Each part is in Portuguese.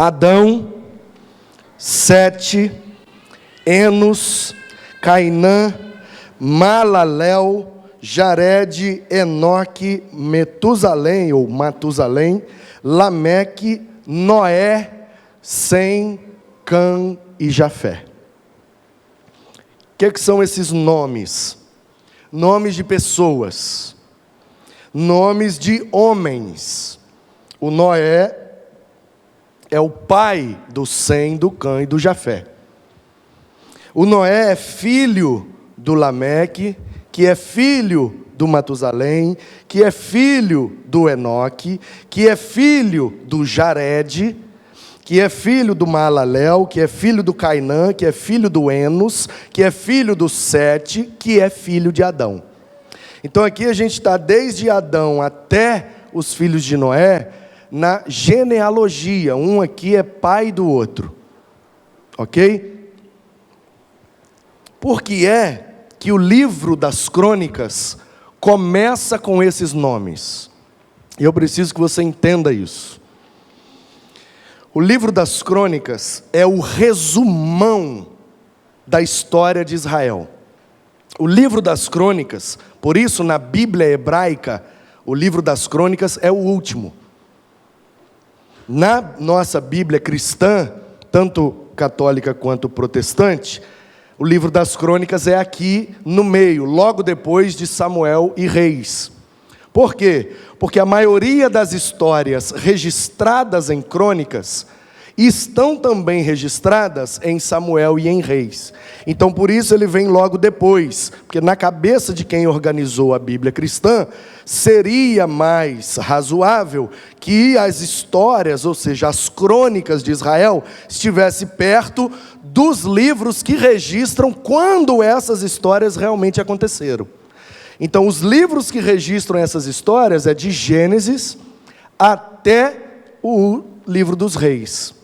Adão, Sete, Enos, Cainã, Malalel, Jared, Enoque, Metusalém, ou Matusalém, Lameque, Noé, Sem, Cã e Jafé. O que são esses nomes? Nomes de pessoas, nomes de homens. O Noé é o pai do Sem, do Cã e do Jafé. O Noé é filho do Lameque, que é filho do Matusalém, que é filho do Enoque, que é filho do Jared, que é filho do Malalel, que é filho do Cainã, que é filho do Enos, que é filho do Sete, que é filho de Adão. Então aqui a gente está desde Adão até os filhos de Noé, na genealogia. Um aqui é pai do outro. Ok? Por que é que o livro das crônicas começa com esses nomes? E eu preciso que você entenda isso. O livro das crônicas é o resumão da história de Israel. O livro das crônicas, por isso na Bíblia hebraica, o livro das crônicas é o último. Na nossa Bíblia cristã, tanto católica quanto protestante, o livro das crônicas é aqui no meio, logo depois de Samuel e Reis. Por quê? Porque a maioria das histórias registradas em crônicas estão também registradas em Samuel e em Reis. Então, por isso ele vem logo depois, porque na cabeça de quem organizou a Bíblia cristã, seria mais razoável que as histórias, ou seja, as crônicas de Israel, estivesse perto dos livros que registram quando essas histórias realmente aconteceram. Então, os livros que registram essas histórias é de Gênesis até o livro dos Reis.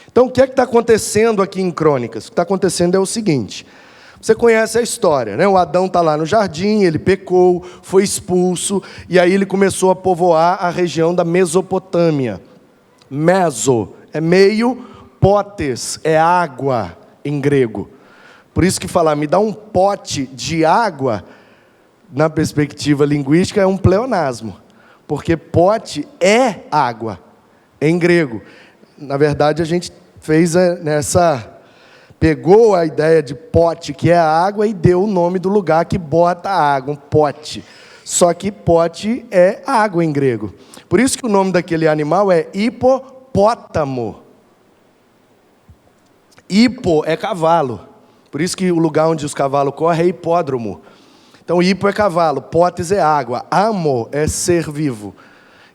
Então, o que é que está acontecendo aqui em Crônicas? O que está acontecendo é o seguinte: você conhece a história, né? O Adão está lá no jardim, ele pecou, foi expulso, e aí ele começou a povoar a região da Mesopotâmia. Meso é meio, potes é água em grego. Por isso que falar, me dá um pote de água, na perspectiva linguística, é um pleonasmo, porque pote é água, em grego. Na verdade, a gente fez pegou a ideia de pote, que é a água, e deu o nome do lugar que bota a água, um pote. Só que pote é água em grego. Por isso que o nome daquele animal é hipopótamo. Hipo é cavalo. Por isso que o lugar onde os cavalos correm é hipódromo. Então, hipo é cavalo, potes é água, amo é ser vivo.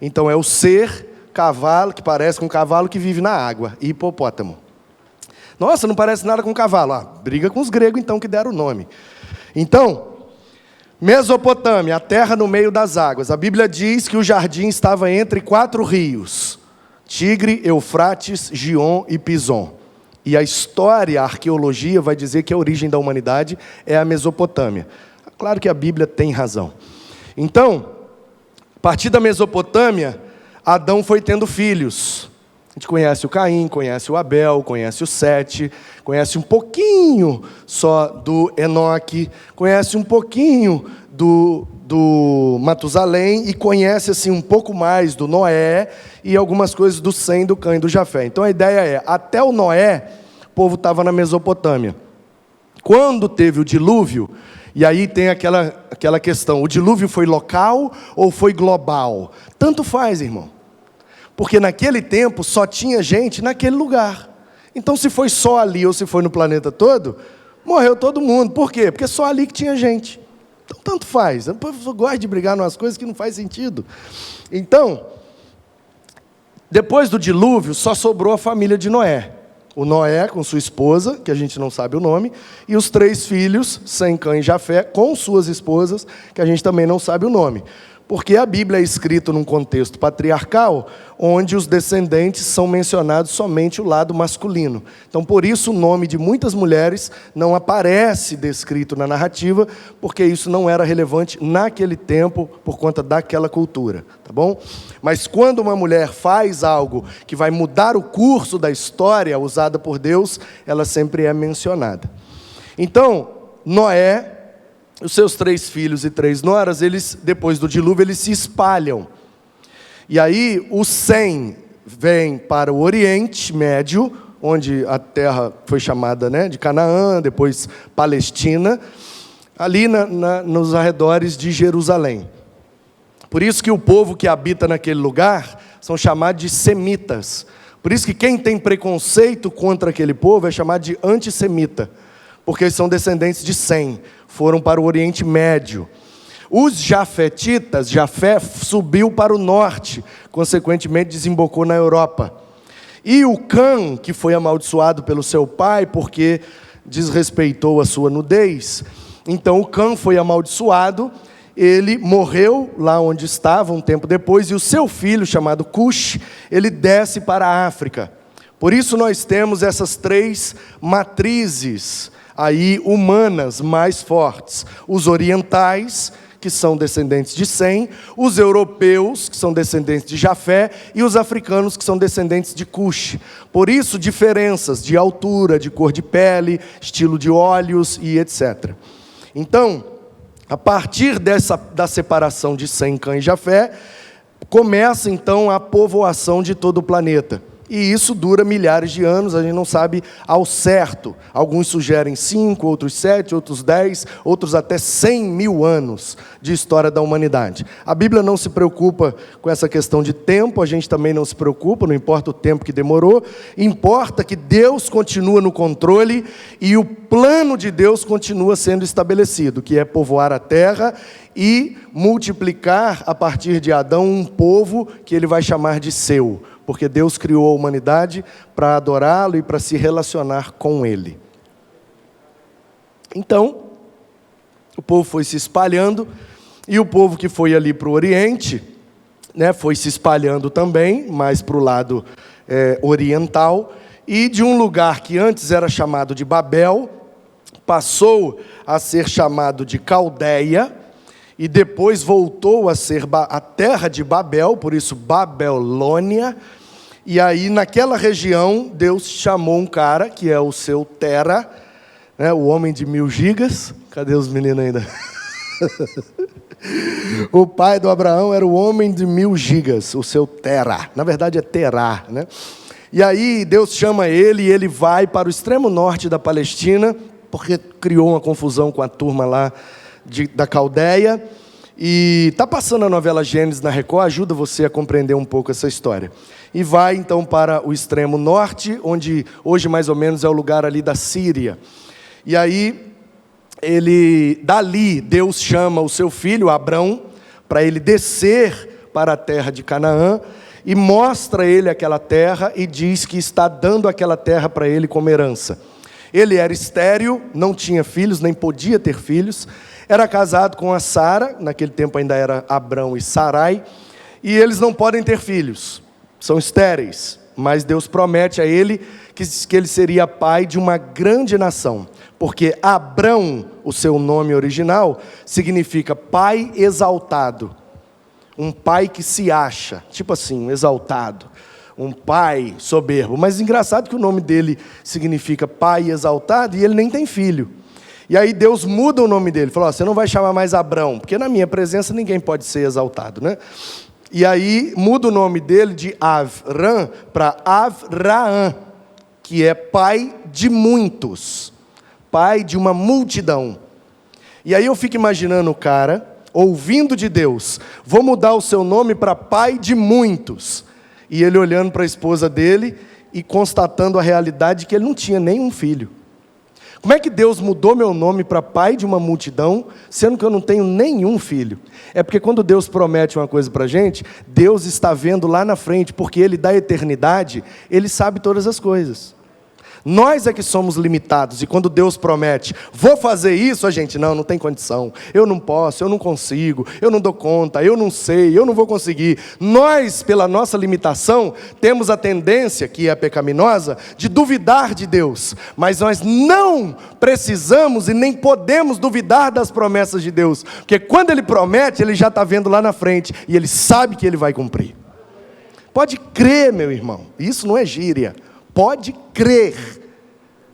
Então, é o ser cavalo, que parece com um cavalo que vive na água, hipopótamo. Nossa, não parece nada com um cavalo. Briga com os gregos, então, que deram o nome. Então, Mesopotâmia, a terra no meio das águas. A Bíblia diz que o jardim estava entre 4 rios: Tigre, Eufrates, Gion e Pison. E a história, a arqueologia vai dizer que a origem da humanidade é a Mesopotâmia. Claro que a Bíblia tem razão. Então, a partir da Mesopotâmia, Adão foi tendo filhos. A gente conhece o Caim, conhece o Abel, conhece o Sete, conhece um pouquinho só do Enoque, conhece um pouquinho do Matusalém e conhece assim um pouco mais do Noé e algumas coisas do Sem, do Cã e do Jafé. Então a ideia é, até o Noé, o povo estava na Mesopotâmia. Quando teve o dilúvio, e aí tem aquela questão, o dilúvio foi local ou foi global? Tanto faz, irmão. Porque naquele tempo só tinha gente naquele lugar. Então se foi só ali ou se foi no planeta todo, morreu todo mundo. Por quê? Porque só ali que tinha gente. Então tanto faz. Eu gosto de brigar nas coisas que não faz sentido. Então, depois do dilúvio, só sobrou a família de Noé. O Noé com sua esposa, que a gente não sabe o nome, e os 3 filhos, Sem, Cã e Jafé, com suas esposas, que a gente também não sabe o nome. Porque a Bíblia é escrita num contexto patriarcal, onde os descendentes são mencionados somente o lado masculino. Então, por isso, o nome de muitas mulheres não aparece descrito na narrativa, porque isso não era relevante naquele tempo, por conta daquela cultura, tá bom? Mas quando uma mulher faz algo que vai mudar o curso da história usada por Deus, ela sempre é mencionada. Então, Noé, os seus 3 filhos e 3 noras, eles, depois do dilúvio, eles se espalham. E aí, o Sem vem para o Oriente Médio, onde a terra foi chamada, né, de Canaã, depois Palestina, ali nos arredores de Jerusalém. Por isso que o povo que habita naquele lugar são chamados de semitas. Por isso que quem tem preconceito contra aquele povo é chamado de antissemita, porque eles são descendentes de Sem, foram para o Oriente Médio. Os jafetitas, Jafé subiu para o norte, consequentemente desembocou na Europa. E o Cã, que foi amaldiçoado pelo seu pai porque desrespeitou a sua nudez, então o Cã foi amaldiçoado, ele morreu lá onde estava um tempo depois, e o seu filho, chamado Cush, ele desce para a África. Por isso nós temos essas 3 matrizes aí humanas mais fortes: os orientais, que são descendentes de Sem, os europeus, que são descendentes de Jafé, e os africanos, que são descendentes de Cush. Por isso, diferenças de altura, de cor de pele, estilo de olhos e etc. Então, a partir da separação de Sem, Cã e Jafé, começa então a povoação de todo o planeta. E isso dura milhares de anos, a gente não sabe ao certo. Alguns sugerem 5, outros 7, outros 10, outros até 100 mil anos de história da humanidade. A Bíblia não se preocupa com essa questão de tempo, a gente também não se preocupa, não importa o tempo que demorou. Importa que Deus continua no controle e o plano de Deus continua sendo estabelecido, que é povoar a terra e multiplicar a partir de Adão um povo que ele vai chamar de seu. Porque Deus criou a humanidade para adorá-lo e para se relacionar com ele. Então, o povo foi se espalhando, e o povo que foi ali para o Oriente, né, foi se espalhando também, mais para o lado oriental, e de um lugar que antes era chamado de Babel, passou a ser chamado de Caldeia, e depois voltou a ser a terra de Babel, por isso Babilônia. E aí naquela região Deus chamou um cara, que é o seu Tera, né, o homem de 1000 gigas. Cadê os meninos ainda? O pai do Abraão era o homem de 1000 gigas, o seu Tera. Na verdade é Terá, né? E aí Deus chama ele, e ele vai para o extremo norte da Palestina, porque criou uma confusão com a turma lá da Caldeia. E está passando a novela Gênesis na Record, ajuda você a compreender um pouco essa história. E vai então para o extremo norte, onde hoje mais ou menos é o lugar ali da Síria. E aí, dali Deus chama o seu filho, Abrão, para ele descer para a terra de Canaã, e mostra a ele aquela terra, e diz que está dando aquela terra para ele como herança. Ele era estéril, não tinha filhos, nem podia ter filhos, era casado com a Sara, naquele tempo ainda era Abrão e Sarai, e eles não podem ter filhos, são estéreis, mas Deus promete a ele que ele seria pai de uma grande nação, porque Abrão, o seu nome original, significa pai exaltado, um pai que se acha, tipo assim, um exaltado, um pai soberbo. Mas engraçado que o nome dele significa pai exaltado e ele nem tem filho. E aí Deus muda o nome dele, falou: você não vai chamar mais Abrão, porque na minha presença ninguém pode ser exaltado, né? E aí muda o nome dele de Avram para Avraham, que é pai de muitos, pai de uma multidão. E aí eu fico imaginando o cara, ouvindo de Deus: vou mudar o seu nome para pai de muitos. E ele olhando para a esposa dele e constatando a realidade de que ele não tinha nenhum filho. Como é que Deus mudou meu nome para pai de uma multidão, sendo que eu não tenho nenhum filho? É porque quando Deus promete uma coisa para a gente, Deus está vendo lá na frente, porque Ele da eternidade, Ele sabe todas as coisas. Nós é que somos limitados, e quando Deus promete, vou fazer isso, a gente, não tem condição, eu não posso, eu não consigo, eu não dou conta, eu não sei, eu não vou conseguir. Nós, pela nossa limitação, temos a tendência, que é pecaminosa, de duvidar de Deus, mas nós não precisamos e nem podemos duvidar das promessas de Deus, porque quando Ele promete, Ele já está vendo lá na frente, e Ele sabe que Ele vai cumprir. Pode crer, meu irmão, isso não é gíria. Pode crer,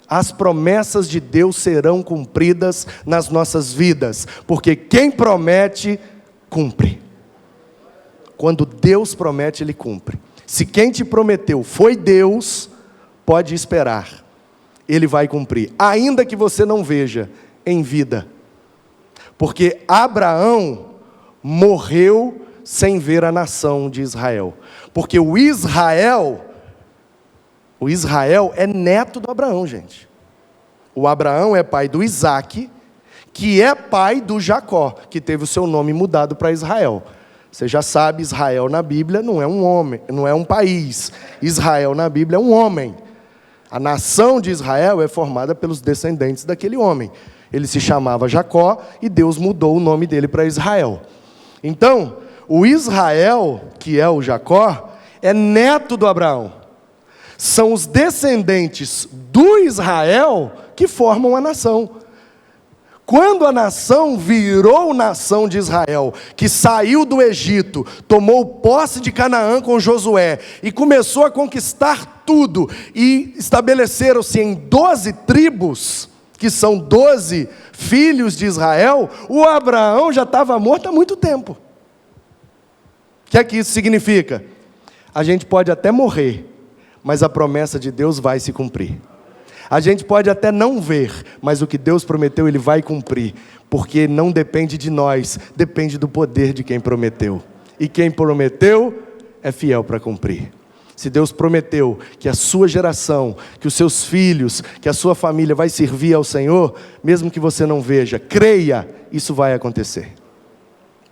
as promessas de Deus serão cumpridas nas nossas vidas, porque quem promete, cumpre. Quando Deus promete, Ele cumpre. Se quem te prometeu foi Deus, pode esperar, Ele vai cumprir, ainda que você não veja em vida, porque Abraão morreu sem ver a nação de Israel, porque o Israel é neto do Abraão, gente. O Abraão é pai do Isaac, que é pai do Jacó, que teve o seu nome mudado para Israel. Você já sabe, Israel na Bíblia não é um homem, não é um país. Israel na Bíblia é um homem. A nação de Israel é formada pelos descendentes daquele homem. Ele se chamava Jacó e Deus mudou o nome dele para Israel. Então, o Israel, que é o Jacó, é neto do Abraão. São os descendentes do Israel que formam a nação. Quando a nação virou nação de Israel, que saiu do Egito, tomou posse de Canaã com Josué, e começou a conquistar tudo, e estabeleceram-se em 12 tribos, que são 12 filhos de Israel, o Abraão já estava morto há muito tempo. O que é que isso significa? A gente pode até morrer, mas a promessa de Deus vai se cumprir. A gente pode até não ver, mas o que Deus prometeu, Ele vai cumprir, porque não depende de nós, depende do poder de quem prometeu. E quem prometeu é fiel para cumprir. Se Deus prometeu que a sua geração, que os seus filhos, que a sua família vai servir ao Senhor, mesmo que você não veja, creia, isso vai acontecer.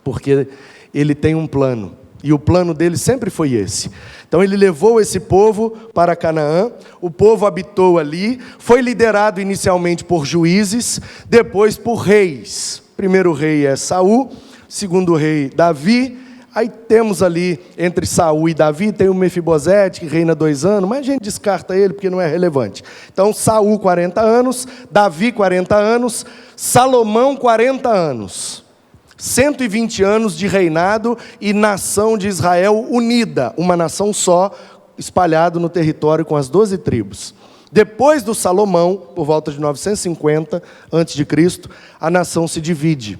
Porque Ele tem um plano. E o plano dele sempre foi esse. Então ele levou esse povo para Canaã, o povo habitou ali, foi liderado inicialmente por juízes, depois por reis. O primeiro rei é Saul, segundo rei Davi, aí temos ali entre Saul e Davi, tem o Mefibosete que reina 2 anos, mas a gente descarta ele porque não é relevante. Então Saul 40 anos, Davi 40 anos, Salomão 40 anos. 120 anos de reinado e nação de Israel unida, uma nação só, espalhada no território com as 12 tribos. Depois do Salomão, por volta de 950 a.C., a nação se divide,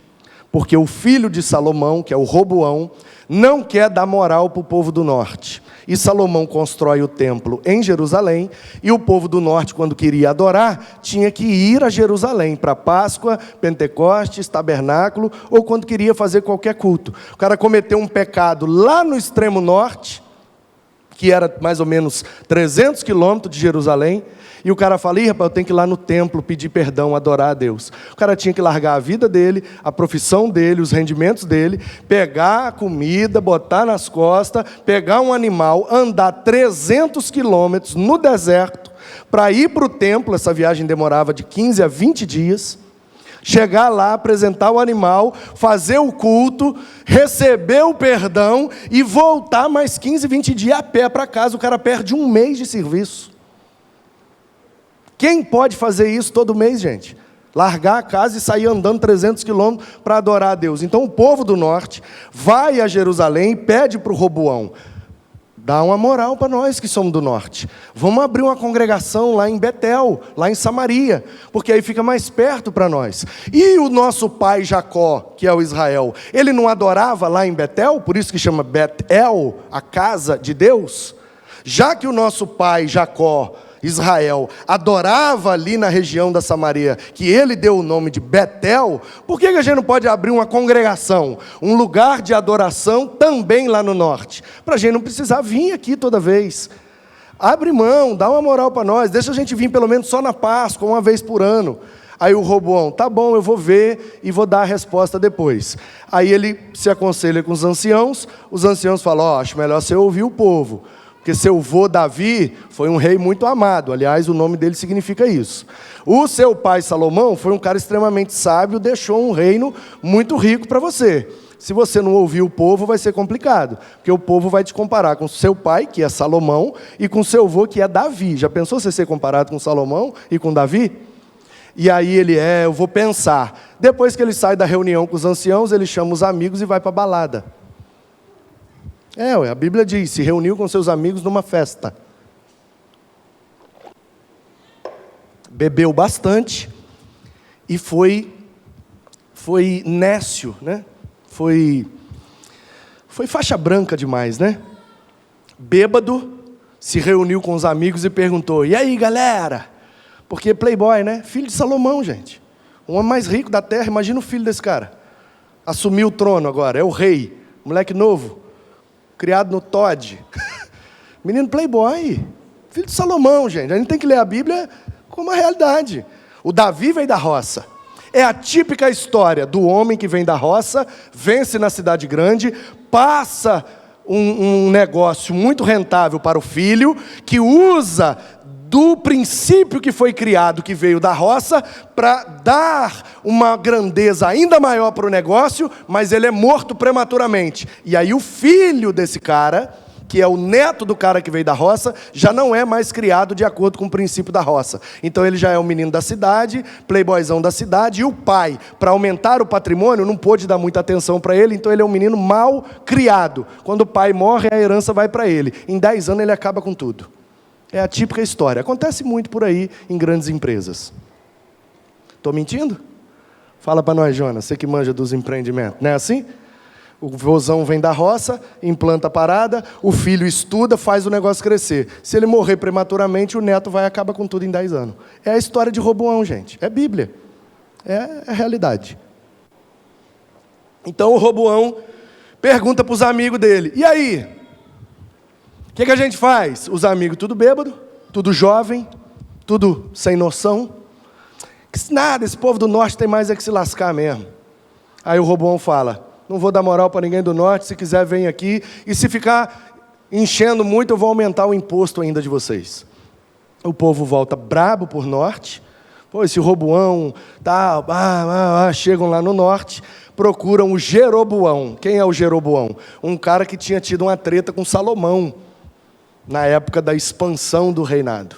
porque o filho de Salomão, que é o Roboão, não quer dar moral para o povo do norte. E Salomão constrói o templo em Jerusalém, e o povo do norte, quando queria adorar, tinha que ir a Jerusalém, para Páscoa, Pentecostes, Tabernáculo, ou quando queria fazer qualquer culto. O cara cometeu um pecado lá no extremo norte, que era mais ou menos 300 quilômetros de Jerusalém, e o cara fala, rapaz, eu tenho que ir lá no templo pedir perdão, adorar a Deus. O cara tinha que largar a vida dele, a profissão dele, os rendimentos dele, pegar a comida, botar nas costas, pegar um animal, andar 300 quilômetros no deserto, para ir para o templo. Essa viagem demorava de 15 a 20 dias, chegar lá, apresentar o animal, fazer o culto, receber o perdão e voltar mais 15, 20 dias a pé para casa. O cara perde 1 mês de serviço. Quem pode fazer isso todo mês, gente? Largar a casa e sair andando 300 quilômetros para adorar a Deus. Então o povo do norte vai a Jerusalém e pede para o Roboão, dá uma moral para nós que somos do norte. Vamos abrir uma congregação lá em Betel, lá em Samaria, porque aí fica mais perto para nós. E o nosso pai Jacó, que é o Israel, ele não adorava lá em Betel? Por isso que chama Betel, a casa de Deus? Já que o nosso pai Jacó, Israel, adorava ali na região da Samaria, que ele deu o nome de Betel, por que a gente não pode abrir uma congregação, um lugar de adoração também lá no norte? Para a gente não precisar vir aqui toda vez. Abre mão, dá uma moral para nós, deixa a gente vir pelo menos só na Páscoa, uma vez por ano. Aí o Roboão, tá bom, eu vou ver e vou dar a resposta depois. Aí ele se aconselha com os anciãos falam, acho melhor você ouvir o povo. Porque seu vô Davi foi um rei muito amado. Aliás, o nome dele significa isso. O seu pai Salomão foi um cara extremamente sábio, deixou um reino muito rico para você. Se você não ouvir o povo, vai ser complicado. Porque o povo vai te comparar com seu pai, que é Salomão, e com seu vô, que é Davi. Já pensou você ser comparado com Salomão e com Davi? E aí eu vou pensar. Depois que ele sai da reunião com os anciãos, ele chama os amigos e vai para a balada. A Bíblia diz, se reuniu com seus amigos numa festa. Bebeu bastante e foi nécio, né? Foi faixa branca demais, né? Bêbado, se reuniu com os amigos e perguntou, e aí, galera? Porque playboy, né? Filho de Salomão, gente. O homem mais rico da terra, imagina o filho desse cara. Assumiu o trono agora, é o rei, moleque novo, criado no Todd. Menino playboy, filho de Salomão, gente. A gente tem que ler a Bíblia como a realidade. O Davi veio da roça. É a típica história do homem que vem da roça, vence na cidade grande, passa um negócio muito rentável para o filho, que usa do princípio que foi criado, que veio da roça, para dar uma grandeza ainda maior para o negócio, mas ele é morto prematuramente. E aí o filho desse cara, que é o neto do cara que veio da roça, já não é mais criado de acordo com o princípio da roça. Então ele já é um menino da cidade, playboyzão da cidade, e o pai, para aumentar o patrimônio, não pôde dar muita atenção para ele, então ele é um menino mal criado. Quando o pai morre, a herança vai para ele. Em 10 anos ele acaba com tudo. É a típica história. Acontece muito por aí em grandes empresas. Estou mentindo? Fala para nós, Jonas, você que manja dos empreendimentos. Não é assim? O vozão vem da roça, implanta a parada, o filho estuda, faz o negócio crescer. Se ele morrer prematuramente, o neto vai e acaba com tudo em 10 anos. É a história de Roboão, gente. É Bíblia. É a realidade. Então o Roboão pergunta para os amigos dele, e aí? O que a gente faz? Os amigos tudo bêbado, tudo jovem, tudo sem noção. Nada, esse povo do norte tem mais é que se lascar mesmo. Aí o Roboão fala, não vou dar moral para ninguém do norte, se quiser vem aqui, e se ficar enchendo muito, eu vou aumentar o imposto ainda de vocês. O povo volta brabo por norte, pô, esse Roboão, chegam lá no norte, procuram o Jeroboão. Quem é o Jeroboão? Um cara que tinha tido uma treta com Salomão, na época da expansão do reinado.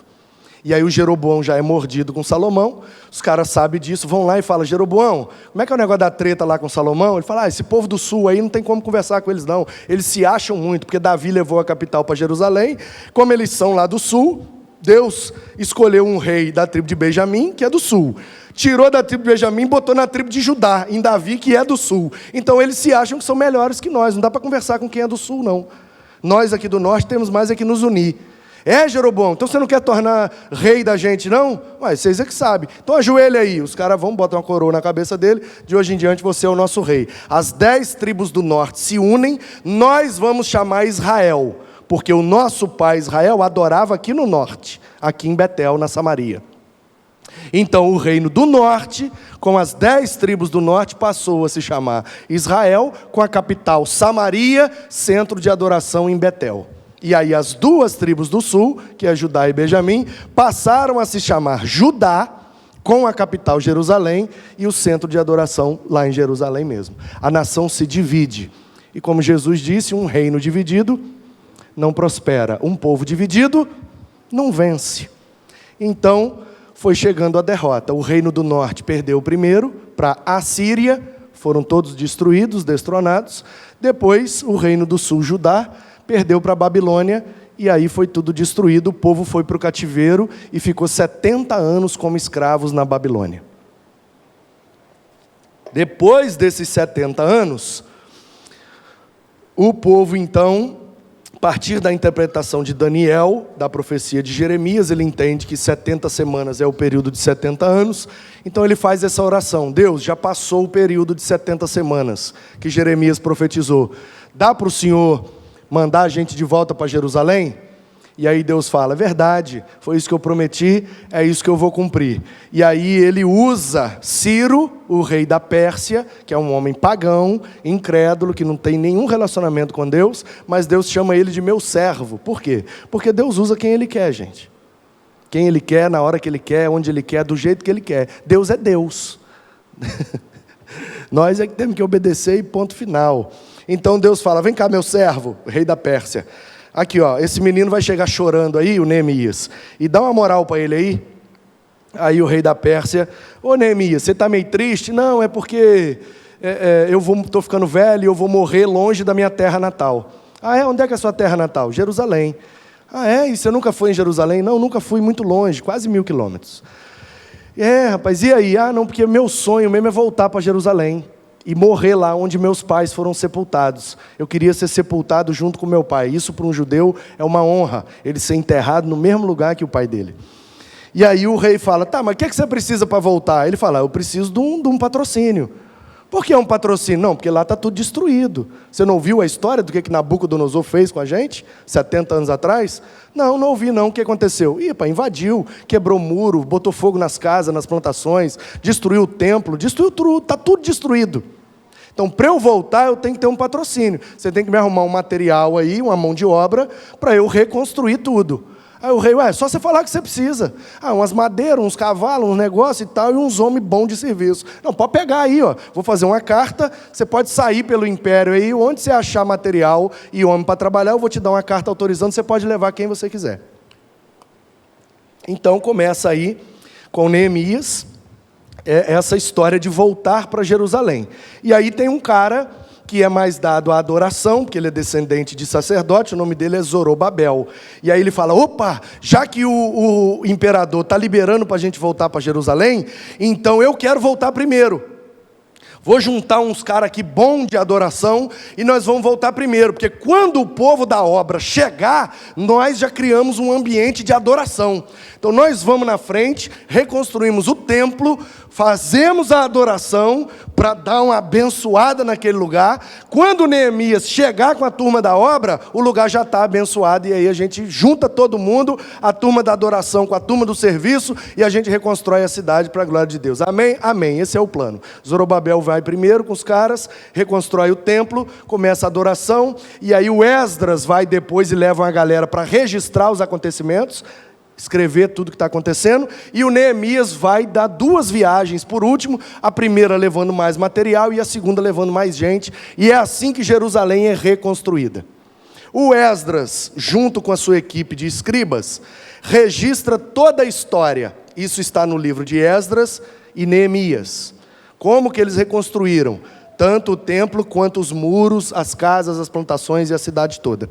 E aí o Jeroboão já é mordido com Salomão, os caras sabem disso, vão lá e falam, Jeroboão, como é que é o negócio da treta lá com Salomão? Ele fala, esse povo do sul aí não tem como conversar com eles não, eles se acham muito, porque Davi levou a capital para Jerusalém, como eles são lá do sul, Deus escolheu um rei da tribo de Benjamim, que é do sul, tirou da tribo de Benjamim e botou na tribo de Judá, em Davi, que é do sul. Então eles se acham que são melhores que nós, não dá para conversar com quem é do sul não. Nós aqui do norte temos mais é que nos unir. Jeroboão, então você não quer tornar rei da gente, não? Mas vocês é que sabem. Então ajoelha aí. Os caras vão botar uma coroa na cabeça dele. De hoje em diante você é o nosso rei. As 10 tribos do norte se unem. Nós vamos chamar Israel. Porque o nosso pai Israel adorava aqui no norte. Aqui em Betel, na Samaria. Então o reino do norte, com as 10 tribos do norte, passou a se chamar Israel, com a capital Samaria, centro de adoração em Betel. E aí as 2 tribos do sul, que é Judá e Benjamim, passaram a se chamar Judá, com a capital Jerusalém, e o centro de adoração lá em Jerusalém mesmo. A nação se divide. E como Jesus disse, um reino dividido não prospera. Um povo dividido não vence. Então foi chegando a derrota. O reino do norte perdeu primeiro para a Síria, foram todos destruídos, destronados. Depois o reino do sul, Judá, perdeu para a Babilônia, e aí foi tudo destruído, o povo foi para o cativeiro e ficou 70 anos como escravos na Babilônia. Depois desses 70 anos, o povo então, a partir da interpretação de Daniel, da profecia de Jeremias, ele entende que 70 semanas é o período de 70 anos, então ele faz essa oração, Deus, já passou o período de 70 semanas que Jeremias profetizou, dá para o Senhor mandar a gente de volta para Jerusalém? E aí Deus fala, é verdade, foi isso que eu prometi, é isso que eu vou cumprir. E aí ele usa Ciro, o rei da Pérsia, que é um homem pagão, incrédulo, que não tem nenhum relacionamento com Deus, mas Deus chama ele de meu servo. Por quê? Porque Deus usa quem ele quer, gente. Quem ele quer, na hora que ele quer, onde ele quer, do jeito que ele quer. Deus é Deus. Nós é que temos que obedecer e ponto final. Então Deus fala, vem cá meu servo, o rei da Pérsia. Aqui, ó, esse menino vai chegar chorando aí, o Neemias, e dá uma moral para ele aí. Aí o rei da Pérsia, ô Neemias, você está meio triste? Não, é porque eu estou ficando velho e eu vou morrer longe da minha terra natal. Ah, é? Onde é que é a sua terra natal? Jerusalém. Ah, é? E você nunca foi em Jerusalém? Não, nunca fui, muito longe, quase 1000 quilômetros. Rapaz, e aí? Ah, não, porque meu sonho mesmo é voltar para Jerusalém e morrer lá onde meus pais foram sepultados. Eu queria ser sepultado junto com meu pai. Isso para um judeu é uma honra, ele ser enterrado no mesmo lugar que o pai dele. E aí o rei fala, tá, mas o que você precisa para voltar? Ele fala, eu preciso de um patrocínio. Por que é um patrocínio? Não, porque lá está tudo destruído. Você não ouviu a história do que Nabucodonosor fez com a gente, 70 anos atrás? Não ouvi não. O que aconteceu? Invadiu, quebrou muro, botou fogo nas casas, nas plantações, destruiu o templo, destruiu tudo, está tudo destruído. Então, para eu voltar, eu tenho que ter um patrocínio. Você tem que me arrumar um material aí, uma mão de obra, para eu reconstruir tudo. Aí o rei, só você falar que você precisa. Umas madeiras, uns cavalos, uns negócios e tal, e uns homens bons de serviço. Não, pode pegar aí, ó. Vou fazer uma carta, você pode sair pelo império aí, onde você achar material e homem para trabalhar, eu vou te dar uma carta autorizando, você pode levar quem você quiser. Então, começa aí com Neemias, essa história de voltar para Jerusalém. E aí tem um cara que é mais dado à adoração, porque ele é descendente de sacerdote, o nome dele é Zorobabel. E aí ele fala, opa, já que o imperador está liberando para a gente voltar para Jerusalém, então eu quero voltar primeiro. Vou juntar uns caras aqui bons de adoração e nós vamos voltar primeiro, porque quando o povo da obra chegar, nós já criamos um ambiente de adoração. Então nós vamos na frente, reconstruímos o templo, fazemos a adoração para dar uma abençoada naquele lugar. Quando Neemias chegar com a turma da obra, o lugar já está abençoado e aí a gente junta todo mundo, a turma da adoração com a turma do serviço e a gente reconstrói a cidade para a glória de Deus. Amém? Amém. Esse é o plano. Zorobabel vai primeiro com os caras, reconstrói o templo, começa a adoração e aí o Esdras vai depois e leva uma galera para registrar os acontecimentos, escrever tudo que está acontecendo, e o Neemias vai dar 2 viagens, por último, a primeira levando mais material e a segunda levando mais gente, e é assim que Jerusalém é reconstruída. O Esdras, junto com a sua equipe de escribas, registra toda a história, isso está no livro de Esdras e Neemias, como que eles reconstruíram, tanto o templo quanto os muros, as casas, as plantações e a cidade toda.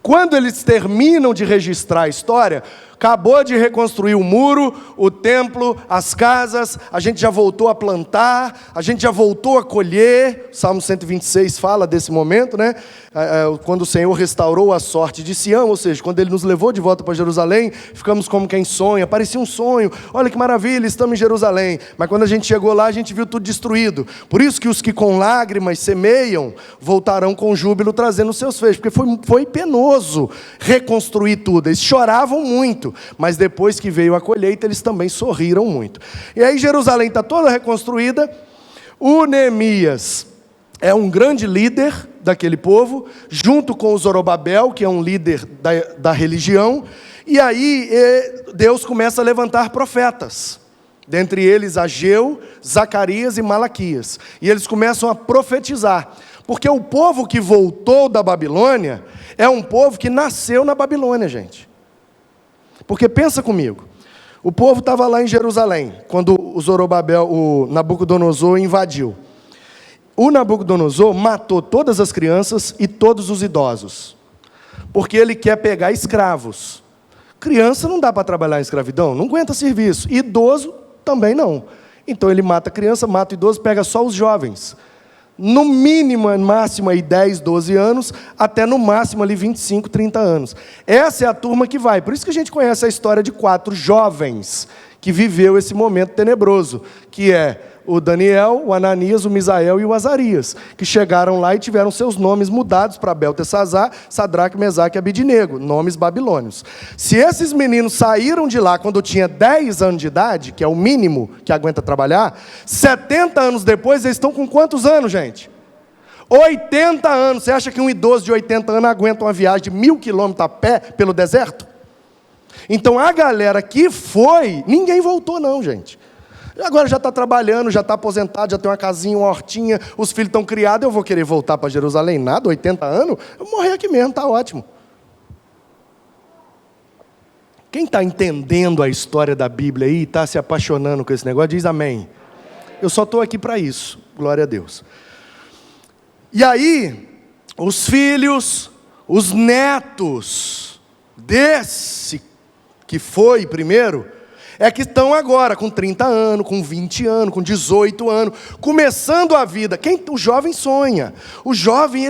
Quando eles terminam de registrar a história, acabou de reconstruir o muro, o templo, as casas, a gente já voltou a plantar, a gente já voltou a colher. Salmo 126 fala desse momento, né? Quando o Senhor restaurou a sorte de Sião, ou seja, quando Ele nos levou de volta para Jerusalém, ficamos como quem sonha, parecia um sonho, olha que maravilha, estamos em Jerusalém. Mas quando a gente chegou lá, a gente viu tudo destruído. Por isso que os que com lágrimas semeiam, voltarão com júbilo trazendo os seus feixes, porque foi penoso reconstruir tudo, eles choravam muito. Mas depois que veio a colheita, eles também sorriram muito. E aí Jerusalém está toda reconstruída. O Neemias é um grande líder daquele povo, junto com o Zorobabel, que é um líder da religião. E aí Deus começa a levantar profetas. Dentre eles Ageu, Zacarias e Malaquias. E eles começam a profetizar. Porque o povo que voltou da Babilônia é um povo que nasceu na Babilônia, gente. Porque pensa comigo, o povo estava lá em Jerusalém, quando o Nabucodonosor invadiu. O Nabucodonosor matou todas as crianças e todos os idosos, porque ele quer pegar escravos. Criança não dá para trabalhar em escravidão, não aguenta serviço. Idoso também não. Então ele mata a criança, mata o idoso, pega só os jovens. No mínimo, máximo, aí 10, 12 anos, até no máximo ali 25, 30 anos. Essa é a turma que vai. Por isso que a gente conhece a história de 4 jovens que viveu esse momento tenebroso, que é o Daniel, o Ananias, o Misael e o Azarias, que chegaram lá e tiveram seus nomes mudados para Beltesazar, Sadraque, Mesaque e Abidnego, nomes babilônios. Se esses meninos saíram de lá quando tinha 10 anos de idade, que é o mínimo que aguenta trabalhar, 70 anos depois eles estão com quantos anos, gente? 80 anos. Você acha que um idoso de 80 anos aguenta uma viagem de 1.000 quilômetros a pé pelo deserto? Então a galera que foi, ninguém voltou não, gente. Agora já está trabalhando, já está aposentado, já tem uma casinha, uma hortinha, os filhos estão criados, eu vou querer voltar para Jerusalém? Nada, 80 anos? Eu vou morrer aqui mesmo, está ótimo. Quem está entendendo a história da Bíblia aí, está se apaixonando com esse negócio, diz amém. Eu só estou aqui para isso, glória a Deus. E aí, os filhos, os netos desse que foi primeiro, é que estão agora com 30 anos, com 20 anos, com 18 anos, começando a vida. O jovem sonha. O jovem,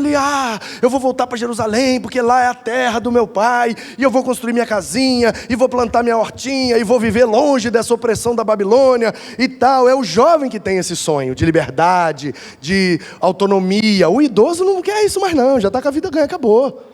eu vou voltar para Jerusalém, porque lá é a terra do meu pai, e eu vou construir minha casinha, e vou plantar minha hortinha, e vou viver longe dessa opressão da Babilônia, e tal. É o jovem que tem esse sonho de liberdade, de autonomia. O idoso não quer isso mais não, já está com a vida ganha, acabou.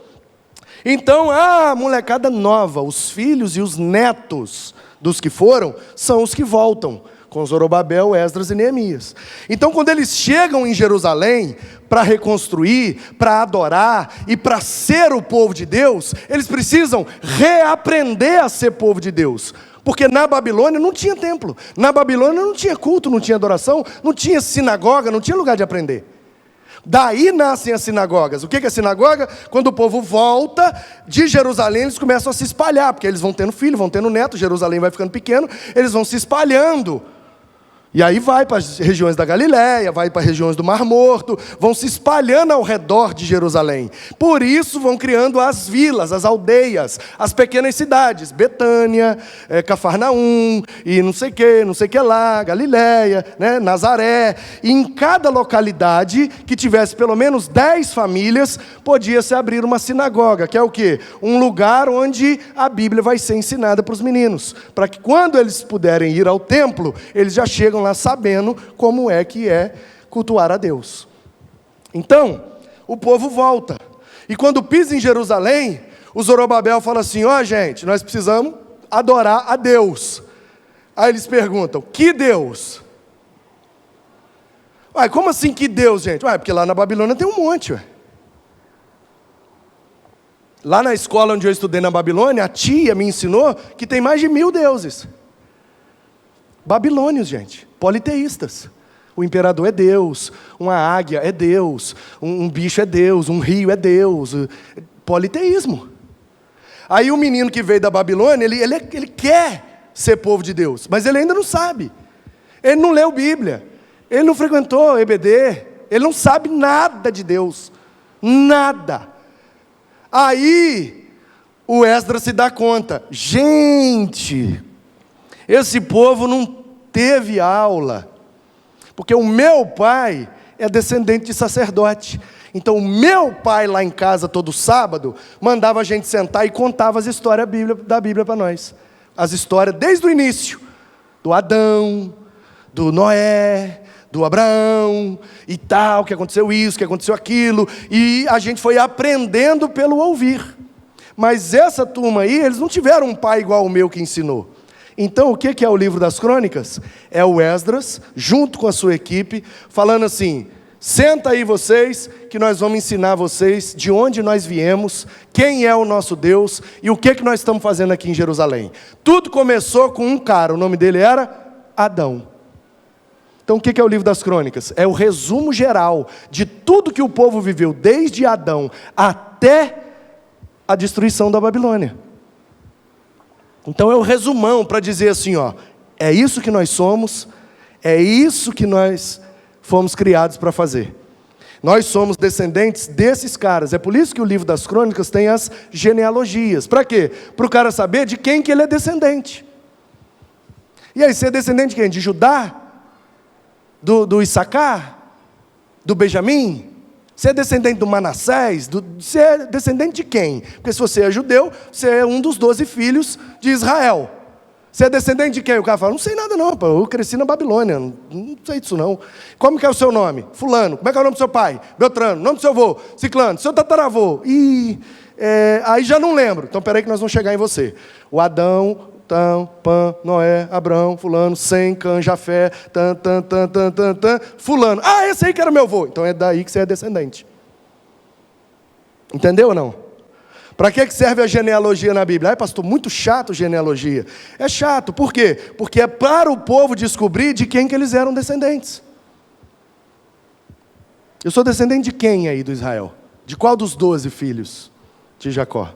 Então, a molecada nova, os filhos e os netos dos que foram, são os que voltam, com Zorobabel, Esdras e Neemias. Então, quando eles chegam em Jerusalém, para reconstruir, para adorar, e para ser o povo de Deus, eles precisam reaprender a ser povo de Deus. Porque na Babilônia não tinha templo, na Babilônia não tinha culto, não tinha adoração, não tinha sinagoga, não tinha lugar de aprender. Daí nascem as sinagogas. O que é sinagoga? Quando o povo volta de Jerusalém, eles começam a se espalhar, porque eles vão tendo filho, vão tendo neto, Jerusalém vai ficando pequeno, eles vão se espalhando. E aí vai para as regiões da Galileia, vai para as regiões do Mar Morto, vão se espalhando ao redor de Jerusalém. Por isso vão criando as vilas, as aldeias, as pequenas cidades, Betânia, Cafarnaum, e não sei o que lá, Galileia, né, Nazaré. E em cada localidade que tivesse pelo menos 10 famílias, podia-se abrir uma sinagoga, que é o quê? Um lugar onde a Bíblia vai ser ensinada para os meninos, para que quando eles puderem ir ao templo, eles já chegam lá sabendo como é que é cultuar a Deus. Então, o povo volta. E quando pisa em Jerusalém, o Zorobabel fala assim, gente, nós precisamos adorar a Deus. Aí eles perguntam, que Deus? Como assim que Deus, gente? Porque lá na Babilônia tem um monte, Lá na escola onde eu estudei na Babilônia, a tia me ensinou que tem mais de 1000 deuses. Babilônios, gente, politeístas. O imperador é Deus, uma águia é Deus, um bicho é Deus, um rio é Deus. Politeísmo. Aí o menino que veio da Babilônia, ele quer ser povo de Deus, mas ele ainda não sabe. Ele não leu Bíblia, ele não frequentou EBD, ele não sabe nada de Deus. Nada. Aí o Esdras se dá conta, gente, esse povo não teve aula, porque o meu pai é descendente de sacerdote. Então o meu pai lá em casa todo sábado mandava a gente sentar e contava as histórias da Bíblia para nós. As histórias desde o início, do Adão, do Noé, do Abraão e tal, que aconteceu isso, que aconteceu aquilo, e a gente foi aprendendo pelo ouvir. Mas essa turma aí, eles não tiveram um pai igual o meu que ensinou. Então o que é o livro das crônicas? É o Esdras, junto com a sua equipe, falando assim, senta aí vocês, que nós vamos ensinar vocês de onde nós viemos, quem é o nosso Deus, e o que nós estamos fazendo aqui em Jerusalém. Tudo começou com um cara, o nome dele era Adão. Então o que é o livro das crônicas? É o resumo geral de tudo que o povo viveu, desde Adão até a destruição da Babilônia. Então é o resumão para dizer assim, é isso que nós somos, é isso que nós fomos criados para fazer. Nós somos descendentes desses caras. É por isso que o livro das crônicas tem as genealogias. Para quê? Para o cara saber de quem que ele é descendente. E aí, você é descendente de quem? De Judá? Do Issacar? Do Benjamim? Você é descendente do Manassés? Você é descendente de quem? Porque se você é judeu, você é um dos 12 filhos de Israel. Você é descendente de quem? O cara fala, não sei nada não, pô, eu cresci na Babilônia, não sei disso não. Como que é o seu nome? Fulano. Como é que é o nome do seu pai? Beltrano. Nome do seu avô? Ciclano. Seu tataravô? Aí já não lembro. Então peraí que nós vamos chegar em você. O Adão, Tam, Pam, Noé, Abrão, fulano, Sem, Cã, Jafé, fulano. Ah, esse aí que era meu avô. Então é daí que você é descendente. Entendeu ou não? Para que serve a genealogia na Bíblia? Ai, pastor, muito chato genealogia. É chato, por quê? Porque é para o povo descobrir de quem que eles eram descendentes. Eu sou descendente de quem aí do Israel? De qual dos 12 filhos de Jacó?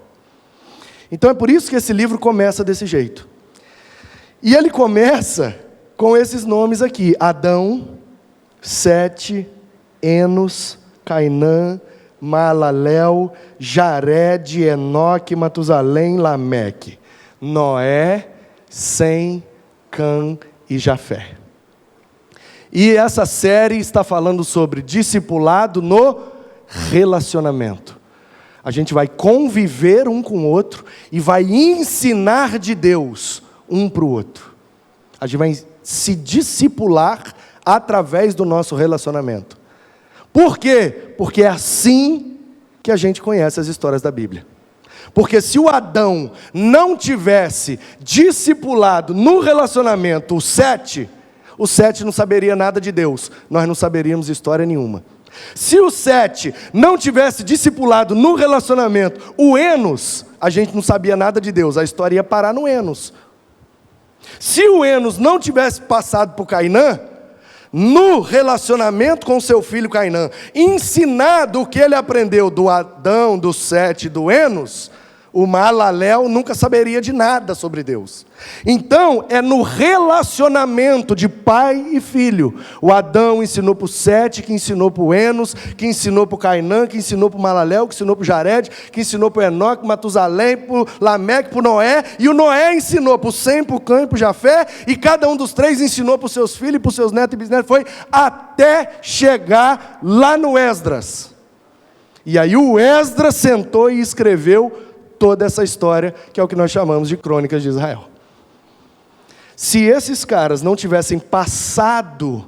Então é por isso que esse livro começa desse jeito. E ele começa com esses nomes aqui: Adão, Sete, Enos, Cainã, Maalalel, Jared, Enoque, Matusalém, Lameque, Noé, Sem, Cã e Jafé. E essa série está falando sobre discipulado no relacionamento. A gente vai conviver um com o outro e vai ensinar de Deus um para o outro. A gente vai se discipular através do nosso relacionamento. Por quê? Porque é assim que a gente conhece as histórias da Bíblia. Porque se o Adão não tivesse discipulado no relacionamento o Sete não saberia nada de Deus, nós não saberíamos história nenhuma. Se o Sete não tivesse discipulado no relacionamento o Enos, a gente não sabia nada de Deus, a história ia parar no Enos. Se o Enos não tivesse passado por Cainã, no relacionamento com seu filho Cainã, ensinado o que ele aprendeu do Adão, do Sete e do Enos, o Maalalel nunca saberia de nada sobre Deus. Então, é no relacionamento de pai e filho. O Adão ensinou para o Sete, que ensinou para o Enos, que ensinou para o Cainã, que ensinou para o Maalalel, que ensinou para o Jared, que ensinou para o Enoque, Matusalém, para o Lameque, para o Noé. E o Noé ensinou para o Sem, para o Cã e para o Jafé. E cada um dos três ensinou para os seus filhos, para os seus netos e bisnetos. Foi até chegar lá no Esdras. E aí o Esdras sentou e escreveu toda essa história, que é o que nós chamamos de Crônicas de Israel. Se esses caras não tivessem passado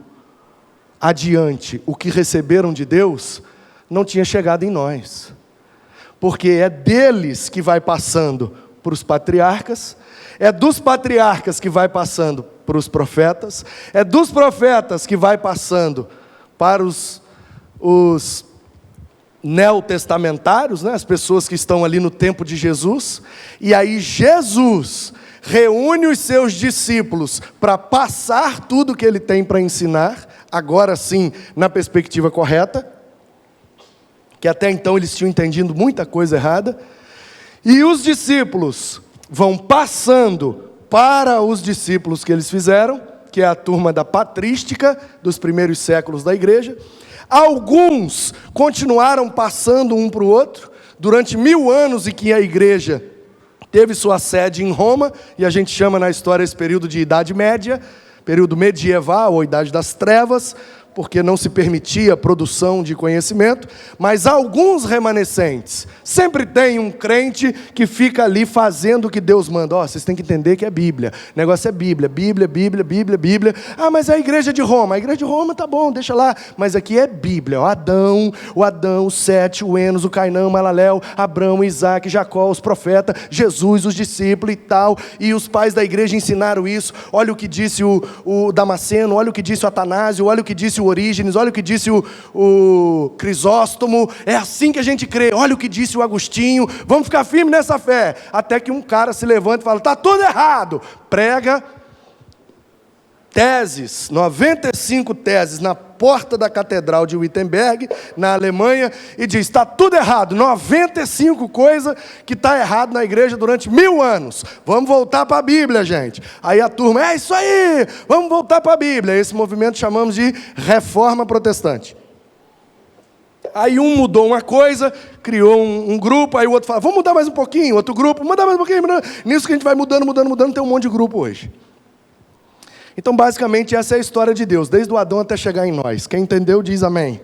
adiante o que receberam de Deus, não tinha chegado em nós. Porque é deles que vai passando para os patriarcas, é dos patriarcas que vai passando para os profetas, é dos profetas que vai passando para os neotestamentários, né? As pessoas que estão ali no tempo de Jesus, e aí Jesus reúne os seus discípulos para passar tudo que ele tem para ensinar, agora sim, na perspectiva correta, que até então eles tinham entendido muita coisa errada, e os discípulos vão passando para os discípulos que eles fizeram, que é a turma da patrística, dos primeiros séculos da igreja. Alguns continuaram passando um para o outro, durante 1000 anos em que a igreja teve sua sede em Roma, e a gente chama na história esse período de Idade Média, período medieval ou Idade das Trevas, porque não se permitia a produção de conhecimento, mas alguns remanescentes. Sempre tem um crente que fica ali fazendo o que Deus manda. Vocês têm que entender que é Bíblia. O negócio é Bíblia, Bíblia, Bíblia, Bíblia, Bíblia. Ah, mas é a igreja de Roma. A igreja de Roma tá bom, deixa lá. Mas aqui é Bíblia. O Adão, o Sete, o Enos, o Cainã, o Maalalel, Abraão, Isaac, Jacó, os profetas, Jesus, os discípulos e tal. E os pais da igreja ensinaram isso. Olha o que disse o Damasceno, olha o que disse o Atanásio, olha o que disse o Orígenes, olha o que disse o Crisóstomo. É assim que a gente crê. Olha o que disse o Agostinho. Vamos ficar firmes nessa fé. Até que um cara se levanta e fala: está tudo errado. Prega teses, 95 teses na porta da catedral de Wittenberg, na Alemanha, e diz: está tudo errado, 95 coisas que está errado na igreja durante 1000 anos. Vamos voltar para a Bíblia, gente. Aí a turma: é isso aí, vamos voltar para a Bíblia. Esse movimento chamamos de Reforma Protestante. Aí um mudou uma coisa, criou um grupo, aí o outro fala: vamos mudar mais um pouquinho, outro grupo, mudar mais um pouquinho. Nisso que a gente vai mudando, tem um monte de grupo hoje. Então, basicamente, essa é a história de Deus, desde o Adão até chegar em nós. Quem entendeu, diz amém.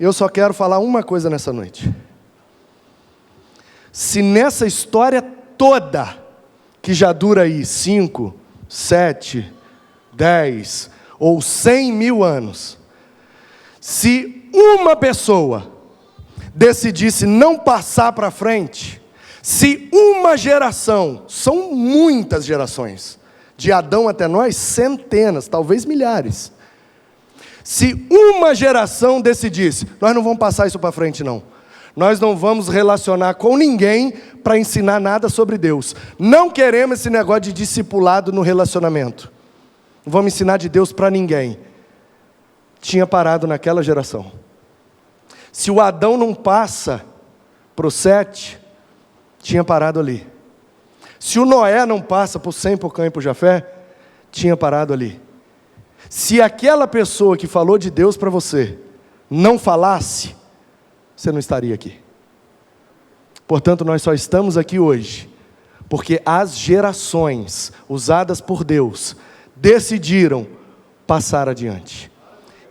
Eu só quero falar uma coisa nessa noite. Se nessa história toda que já dura aí 5, 7, 10 ou 100 mil anos, se uma pessoa decidisse não passar para frente, se uma geração, são muitas gerações, de Adão até nós, centenas, talvez milhares, se uma geração decidisse, nós não vamos passar isso para frente não, nós não vamos relacionar com ninguém para ensinar nada sobre Deus, não queremos esse negócio de discipulado no relacionamento, não vamos ensinar de Deus para ninguém, tinha parado naquela geração. Se o Adão não passa para o 7, tinha parado ali. Se o Noé não passa para o 100, para o Cã e para o Jafé, tinha parado ali. Se aquela pessoa que falou de Deus para você não falasse, você não estaria aqui. Portanto, nós só estamos aqui hoje porque as gerações usadas por Deus decidiram passar adiante.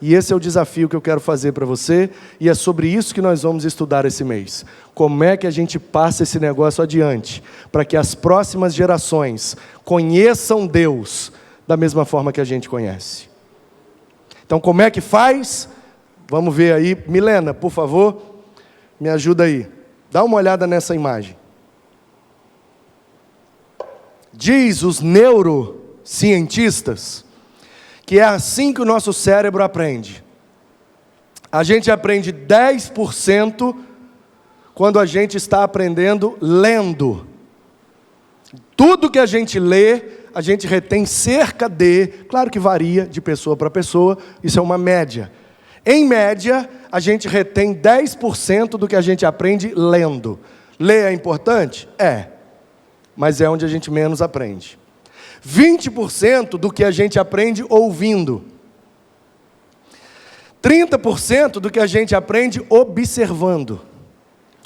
E esse é o desafio que eu quero fazer para você, e é sobre isso que nós vamos estudar esse mês. Como é que a gente passa esse negócio adiante, para que as próximas gerações conheçam Deus da mesma forma que a gente conhece. Então, como é que faz? Vamos ver aí. Milena, por favor, me ajuda aí. Dá uma olhada nessa imagem. Diz os neurocientistas que é assim que o nosso cérebro aprende. A gente aprende 10% quando a gente está aprendendo lendo. Tudo que a gente lê, a gente retém cerca de, claro que varia de pessoa para pessoa, isso é uma média. Em média, a gente retém 10% do que a gente aprende lendo. Ler é importante? É, mas é onde a gente menos aprende. 20% do que a gente aprende ouvindo. 30% do que a gente aprende observando.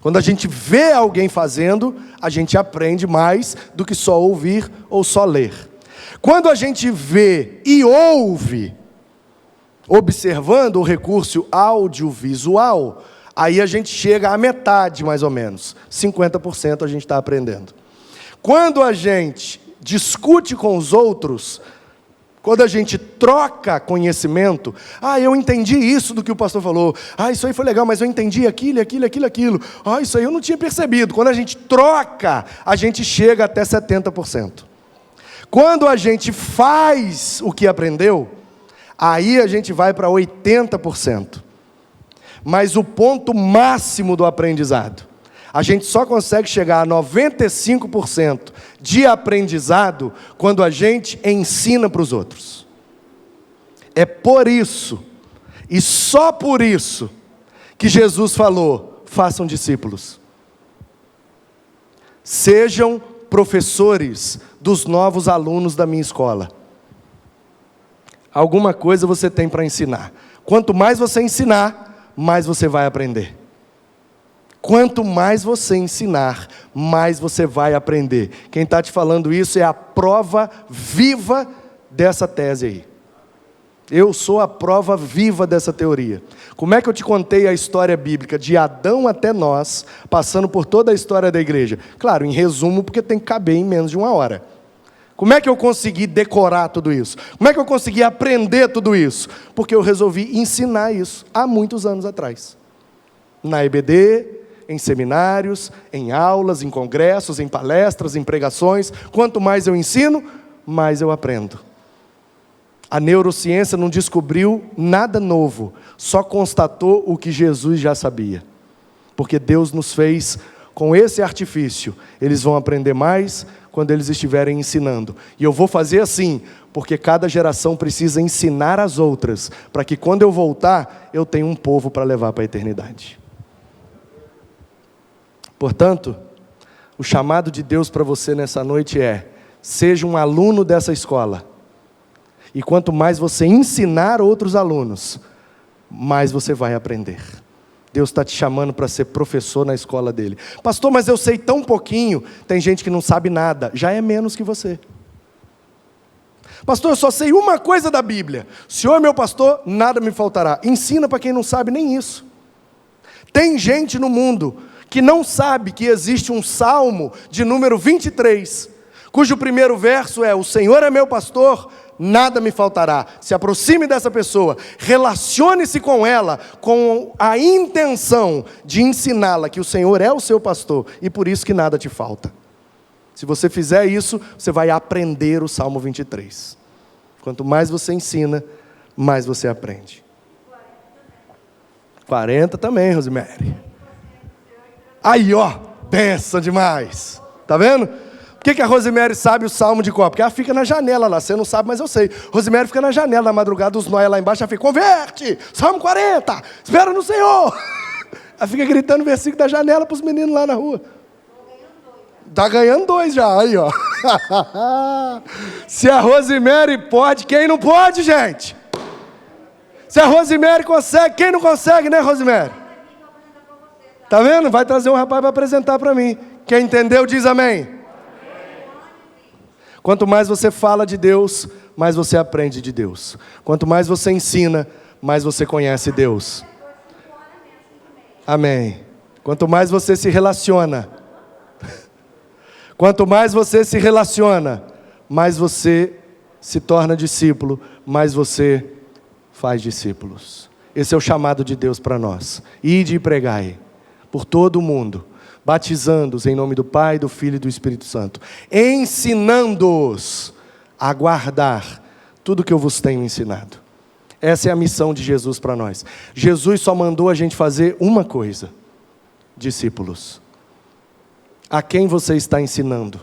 Quando a gente vê alguém fazendo, a gente aprende mais do que só ouvir ou só ler. Quando a gente vê e ouve, observando o recurso audiovisual, aí a gente chega à metade mais ou menos. 50% a gente está aprendendo. Quando a gente discute com os outros, quando a gente troca conhecimento, eu entendi isso do que o pastor falou, isso aí foi legal, mas eu entendi aquilo, isso aí eu não tinha percebido. Quando a gente troca, a gente chega até 70%. Quando a gente faz o que aprendeu, aí a gente vai para 80%. Mas o ponto máximo do aprendizado, a gente só consegue chegar a 95% de aprendizado quando a gente ensina para os outros. É por isso, e só por isso, que Jesus falou, façam discípulos. Sejam professores dos novos alunos da minha escola. Alguma coisa você tem para ensinar. Quanto mais você ensinar, mais você vai aprender. Quanto mais você ensinar, mais você vai aprender. Quem está te falando isso é a prova viva dessa tese aí. Eu sou a prova viva dessa teoria. Como é que eu te contei a história bíblica de Adão até nós, passando por toda a história da igreja? Claro, em resumo, porque tem que caber em menos de 1 hora. Como é que eu consegui decorar tudo isso? Como é que eu consegui aprender tudo isso? Porque eu resolvi ensinar isso há muitos anos atrás. Na EBD, em seminários, em aulas, em congressos, em palestras, em pregações. Quanto mais eu ensino, mais eu aprendo. A neurociência não descobriu nada novo, só constatou o que Jesus já sabia. Porque Deus nos fez com esse artifício. Eles vão aprender mais quando eles estiverem ensinando. E eu vou fazer assim, porque cada geração precisa ensinar as outras, para que quando eu voltar, eu tenha um povo para levar para a eternidade. Portanto, o chamado de Deus para você nessa noite é: seja um aluno dessa escola. E quanto mais você ensinar outros alunos, mais você vai aprender. Deus está te chamando para ser professor na escola dele. Pastor, mas eu sei tão pouquinho. Tem gente que não sabe nada, já é menos que você. Pastor, eu só sei uma coisa da Bíblia. Senhor é meu pastor, nada me faltará. Ensina para quem não sabe nem isso. Tem gente no mundo que não sabe que existe um salmo de número 23, cujo primeiro verso é: o Senhor é meu pastor, nada me faltará. Se aproxime dessa pessoa, relacione-se com ela, com a intenção de ensiná-la que o Senhor é o seu pastor, e por isso que nada te falta. Se você fizer isso, você vai aprender o Salmo 23. Quanto mais você ensina, mais você aprende. 40 também, Rosemary. Aí, ó, benção demais. Tá vendo? Por que a Rosemary sabe o Salmo de cor? Porque ela fica na janela lá, você não sabe, mas eu sei. Rosemary fica na janela, na madrugada, os nóia lá embaixo, ela fica: converte, Salmo 40, espera no Senhor. Ela fica gritando o versículo da janela para os meninos lá na rua. Está ganhando 2 já, aí ó. Se a Rosemary pode, quem não pode, gente? Se a Rosemary consegue, quem não consegue, né, Rosemary? Tá vendo? Vai trazer um rapaz para apresentar para mim. Quem entendeu, diz amém. Quanto mais você fala de Deus, mais você aprende de Deus. Quanto mais você ensina, mais você conhece Deus. Amém. Quanto mais você se relaciona, quanto mais você se relaciona, mais você se torna discípulo, mais você faz discípulos. Esse é o chamado de Deus para nós. Ide e pregai por todo o mundo, batizando-os em nome do Pai, do Filho e do Espírito Santo, ensinando-os a guardar tudo que eu vos tenho ensinado. Essa é a missão de Jesus para nós. Jesus só mandou a gente fazer uma coisa: discípulos. A quem você está ensinando?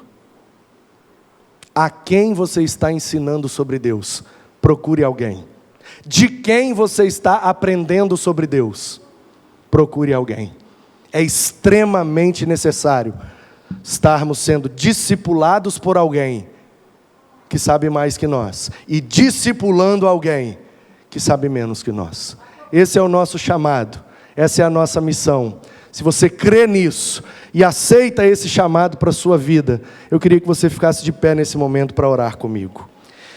A quem você está ensinando sobre Deus? Procure alguém. De quem você está aprendendo sobre Deus? Procure alguém. É extremamente necessário estarmos sendo discipulados por alguém que sabe mais que nós, e discipulando alguém que sabe menos que nós. Esse é o nosso chamado, essa é a nossa missão. Se você crê nisso e aceita esse chamado para a sua vida, eu queria que você ficasse de pé nesse momento para orar comigo.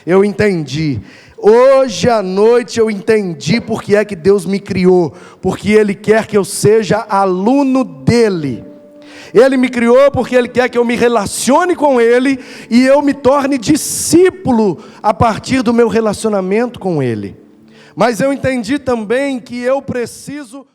Eu entendi, hoje à noite eu entendi porque é que Deus me criou, porque Ele quer que eu seja aluno dEle. Ele me criou porque Ele quer que eu me relacione com Ele e eu me torne discípulo a partir do meu relacionamento com Ele. Mas eu entendi também que eu preciso